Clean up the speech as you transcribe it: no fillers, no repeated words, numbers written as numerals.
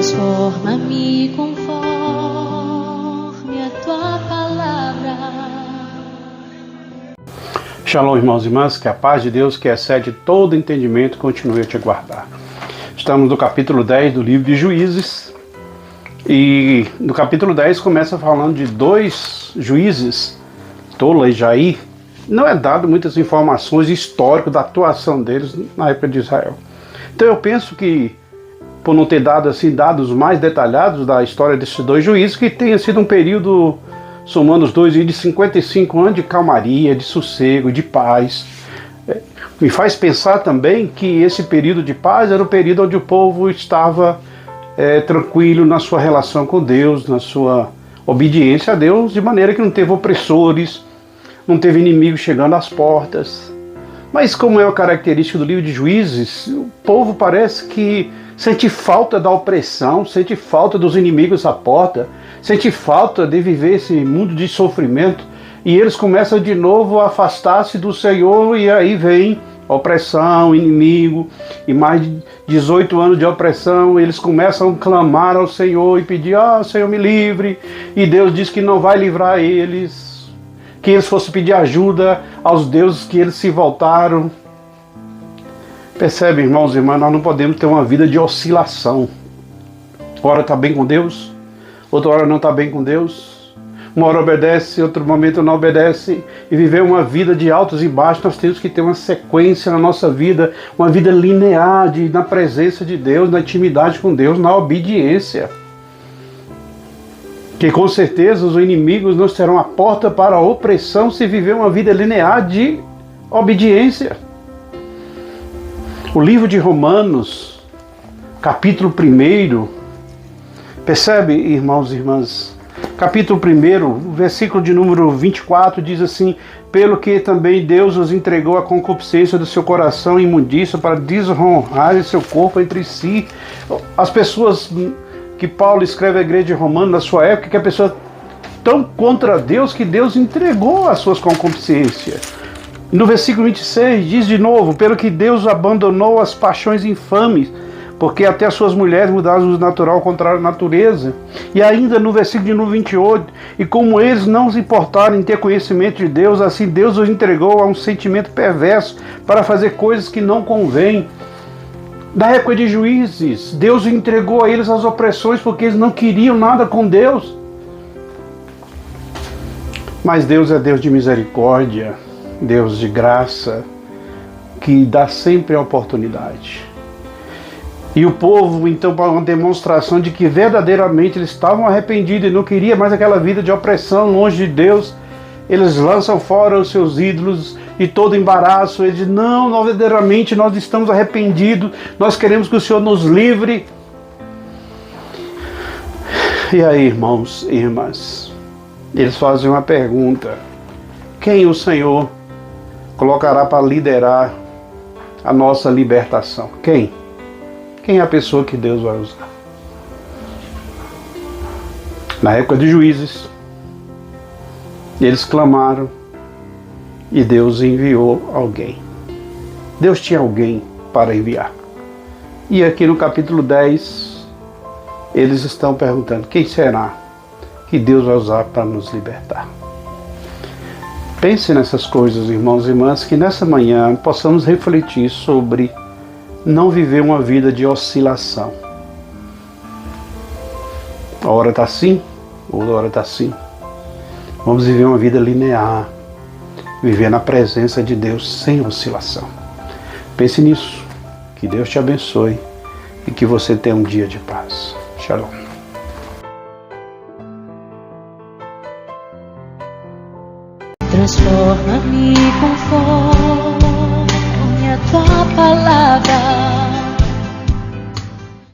Transforma-me conforme a tua palavra. Shalom, irmãos e irmãs, que a paz de Deus, que excede todo entendimento, continue a te guardar. Estamos no capítulo 10 do livro de Juízes, e no capítulo 10 começa falando de dois juízes, Tola e Jair. Não é dado muitas informações históricas da atuação deles na época de Israel. Então eu penso que, por não ter dado assim dados mais detalhados da história desses dois juízes, que tenha sido um período, somando os dois, de 55 anos de calmaria, de sossego, de paz. Me faz pensar também que esse período de paz era o período onde o povo estava tranquilo na sua relação com Deus, na sua obediência a Deus, de maneira que não teve opressores, não teve inimigos chegando às portas. Mas como é a característica do livro de Juízes, o povo parece que sente falta da opressão, sente falta dos inimigos à porta, sente falta de viver esse mundo de sofrimento, e eles começam de novo a afastar-se do Senhor, e aí vem opressão, inimigo, e mais de 18 anos de opressão, eles começam a clamar ao Senhor e pedir: Senhor, me livre, e Deus diz que não vai livrar eles, que eles fossem pedir ajuda aos deuses que eles se voltaram. Percebe, irmãos e irmãs, nós não podemos ter uma vida de oscilação. Uma hora está bem com Deus, outra hora não está bem com Deus. Uma hora obedece, outro momento não obedece. E viver uma vida de altos e baixos, nós temos que ter uma sequência na nossa vida, uma vida linear na presença de Deus, na intimidade com Deus, na obediência. Que com certeza os inimigos não serão a porta para a opressão se viver uma vida linear de obediência. O livro de Romanos, capítulo 1, percebe, irmãos e irmãs? Capítulo 1, versículo de número 24, diz assim: pelo que também Deus os entregou a concupiscência do seu coração e imundícia para desonrar seu corpo entre si. As pessoas que Paulo escreve à igreja de Romanos na sua época, que a pessoa tão contra Deus que Deus entregou as suas concupiscências. No versículo 26 diz de novo: pelo que Deus abandonou as paixões infames, porque até as suas mulheres mudaram o natural contrário à natureza. E ainda no versículo de número 28, e como eles não se importaram em ter conhecimento de Deus, assim Deus os entregou a um sentimento perverso para fazer coisas que não convêm. Da época de Juízes, Deus entregou a eles as opressões porque eles não queriam nada com Deus. Mas Deus é Deus de misericórdia, Deus de graça, que dá sempre a oportunidade. E o povo, então, para uma demonstração de que verdadeiramente eles estavam arrependidos e não queriam mais aquela vida de opressão longe de Deus, eles lançam fora os seus ídolos e todo embaraço. Eles dizem: não, verdadeiramente nós estamos arrependidos, nós queremos que o Senhor nos livre. E aí, irmãos e irmãs, eles fazem uma pergunta: quem o Senhor colocará para liderar a nossa libertação? Quem? Quem é a pessoa que Deus vai usar? Na época de Juízes, eles clamaram e Deus enviou alguém. Deus tinha alguém para enviar. E aqui no capítulo 10, eles estão perguntando: quem será que Deus vai usar para nos libertar? Pense nessas coisas, irmãos e irmãs, que nessa manhã possamos refletir sobre não viver uma vida de oscilação. A hora está assim, outra hora está assim. Vamos viver uma vida linear, viver na presença de Deus sem oscilação. Pense nisso, que Deus te abençoe e que você tenha um dia de paz. Shalom. Transforma-me conforme a tua palavra.